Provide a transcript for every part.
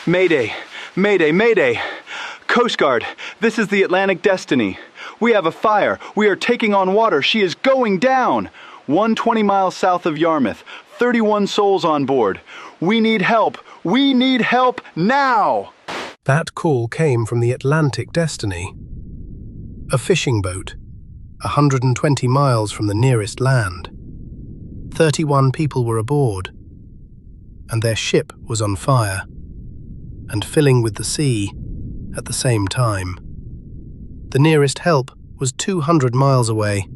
Mayday, Mayday, Mayday! Coast Guard, this is the Atlantic Destiny. We have a fire. We are taking on water. She is going down. 120 miles south of Yarmouth. 31 souls on board. We need help. We need help now! That call came from the Atlantic Destiny. A fishing boat, 120 miles from the nearest land. 31 people were aboard, and their ship was on fire and filling with the sea at the same time. The nearest help was 200 miles away,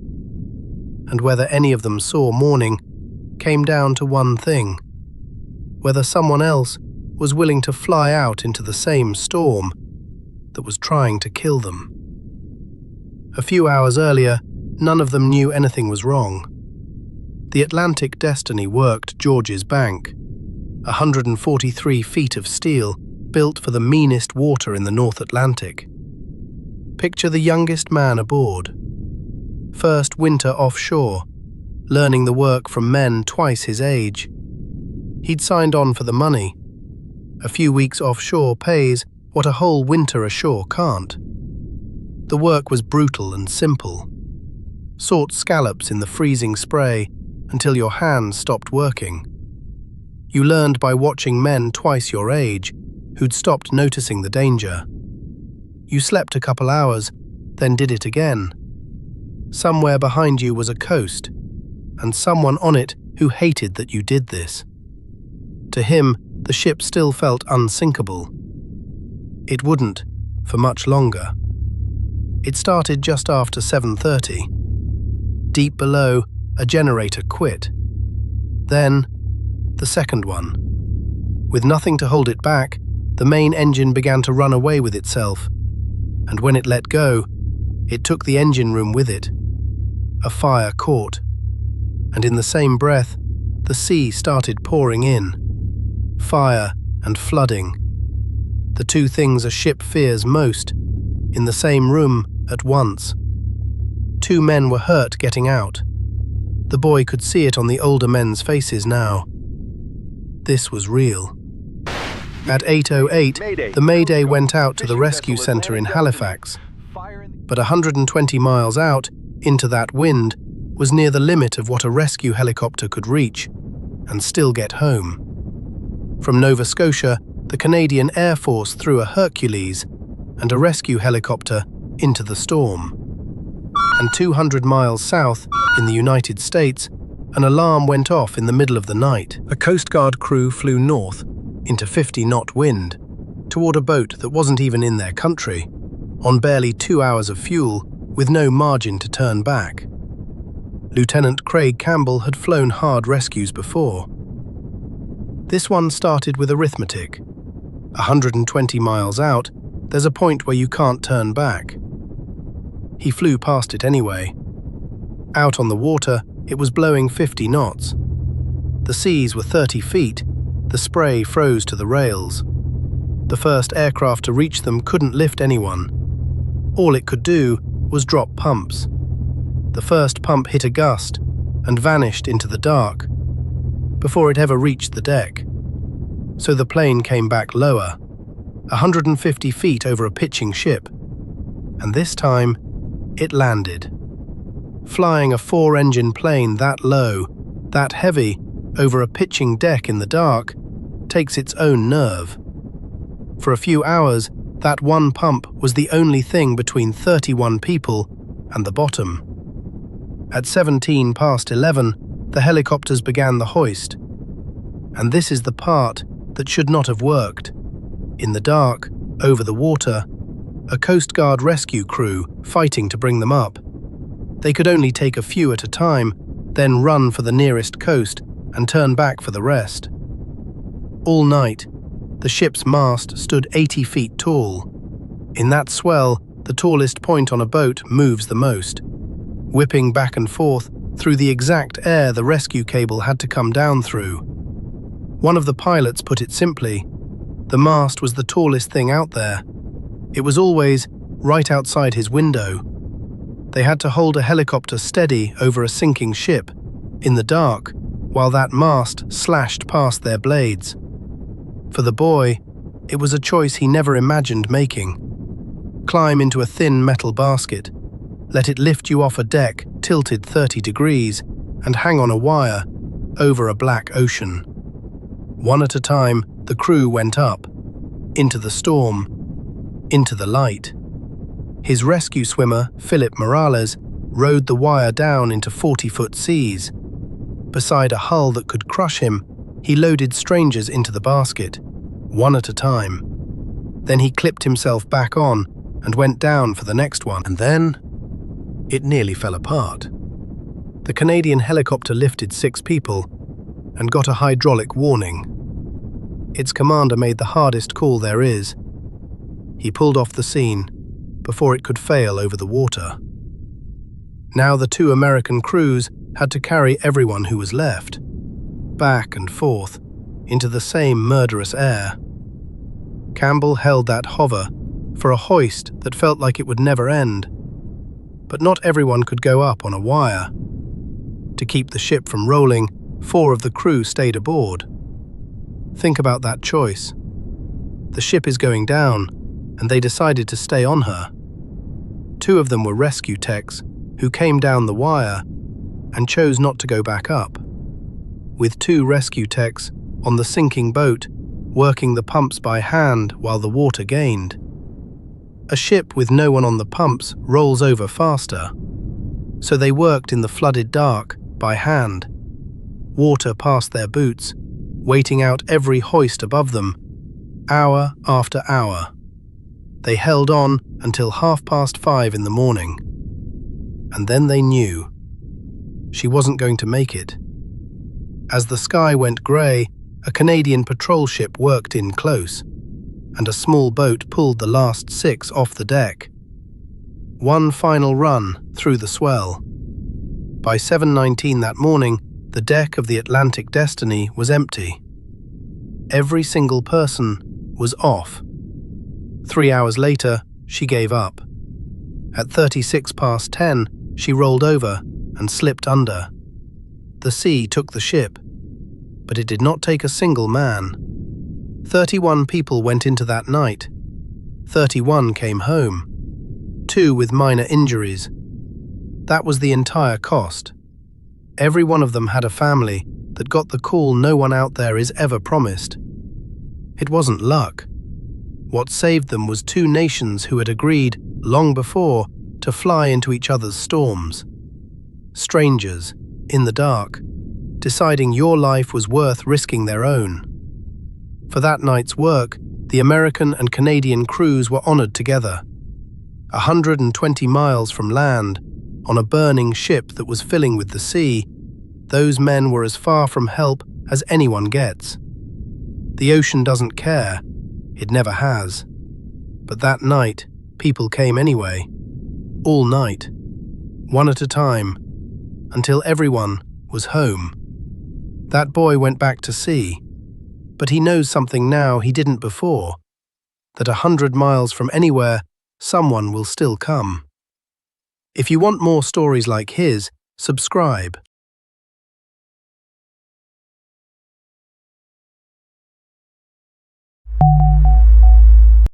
and whether any of them saw morning came down to one thing: whether someone else was willing to fly out into the same storm that was trying to kill them. A few hours earlier, none of them knew anything was wrong. The Atlantic Destiny worked George's Bank, 143 feet of steel built for the meanest water in the North Atlantic. Picture the youngest man aboard. First winter offshore, learning the work from men twice his age. He'd signed on for the money. A few weeks offshore pays what a whole winter ashore can't. The work was brutal and simple. Sort scallops in the freezing spray until your hands stopped working. You learned by watching men twice your age who'd stopped noticing the danger. You slept a couple hours, then did it again. Somewhere behind you was a coast, and someone on it who hated that you did this. To him, the ship still felt unsinkable. It wouldn't for much longer. It started just after 7:30. Deep below, a generator quit. Then, the second one. With nothing to hold it back, the main engine began to run away with itself, and when it let go, it took the engine room with it. A fire caught, and in the same breath, the sea started pouring in. Fire and flooding. The two things a ship fears most, in the same room at once. 2 men were hurt getting out. The boy could see it on the older men's faces now. This was real. At 8:08, the Mayday went out to the rescue centre in Halifax, but 120 miles out, into that wind, was near the limit of what a rescue helicopter could reach and still get home. From Nova Scotia, the Canadian Air Force threw a Hercules and a rescue helicopter into the storm. And 200 miles south, in the United States, an alarm went off in the middle of the night. A Coast Guard crew flew north into 50-knot wind toward a boat that wasn't even in their country, on barely 2 hours of fuel with no margin to turn back. Lieutenant Craig Campbell had flown hard rescues before. This one started with arithmetic. 120 miles out, there's a point where you can't turn back. He flew past it anyway. Out on the water, it was blowing 50 knots. The seas were 30 feet. The spray froze to the rails. The first aircraft to reach them couldn't lift anyone. All it could do was drop pumps. The first pump hit a gust and vanished into the dark before it ever reached the deck. So the plane came back lower, 150 feet over a pitching ship, and this time it landed. Flying a 4-engine plane that low, that heavy, over a pitching deck in the dark takes its own nerve. For a few hours, that one pump was the only thing between 31 people and the bottom. At 17 past 11, the helicopters began the hoist. And this is the part that should not have worked. In the dark, over the water, a Coast Guard rescue crew fighting to bring them up. They could only take a few at a time, then run for the nearest coast and turn back for the rest. All night, the ship's mast stood 80 feet tall. In that swell, the tallest point on a boat moves the most, whipping back and forth through the exact air the rescue cable had to come down through. One of the pilots put it simply: the mast was the tallest thing out there. It was always right outside his window. They had to hold a helicopter steady over a sinking ship, in the dark, while that mast slashed past their blades. For the boy, It was a choice he never imagined making. Climb into a thin metal basket, let it lift you off a deck tilted 30 degrees, and hang on a wire over a black ocean. One at a time, the crew went up, into the storm, into the light. His rescue swimmer, Philip Morales, rode the wire down into 40-foot seas. Beside a hull that could crush him, he loaded strangers into the basket, one at a time. Then he clipped himself back on and went down for the next one. And then it nearly fell apart. The Canadian helicopter lifted 6 people and got a hydraulic warning. Its commander made the hardest call there is. He pulled off the scene before it could fail over the water. Now the 2 American crews had to carry everyone who was left, back and forth, into the same murderous air. Campbell held that hover for a hoist that felt like it would never end. But not everyone could go up on a wire. To keep the ship from rolling, 4 of the crew stayed aboard. Think about that choice. The ship is going down, and they decided to stay on her. 2 of them were rescue techs who came down the wire and chose not to go back up. With 2 rescue techs on the sinking boat, working the pumps by hand while the water gained. A ship with no one on the pumps rolls over faster. So they worked in the flooded dark by hand. Water past their boots, waiting out every hoist above them, hour after hour. They held on until 5:30 in the morning. And then they knew. She wasn't going to make it. As the sky went grey, a Canadian patrol ship worked in close, and a small boat pulled the last 6 off the deck. One final run through the swell. By 7:19 that morning, the deck of the Atlantic Destiny was empty. Every single person was off. 3 hours later, she gave up. At 10:36, she rolled over and slipped under. The sea took the ship, but it did not take a single man. 31 people went into that night. 31 came home, 2 with minor injuries. That was the entire cost. Every one of them had a family that got the call no one out there is ever promised. It wasn't luck. What saved them was 2 nations who had agreed, long before, to fly into each other's storms. Strangers, in the dark, deciding your life was worth risking their own. For that night's work, the American and Canadian crews were honored together. 120 miles from land, on a burning ship that was filling with the sea, those men were as far from help as anyone gets. The ocean doesn't care. It never has. But that night, people came anyway. All night. One at a time. Until everyone was home. That boy went back to sea. But he knows something now he didn't before. That 100 miles from anywhere, someone will still come. If you want more stories like his, subscribe.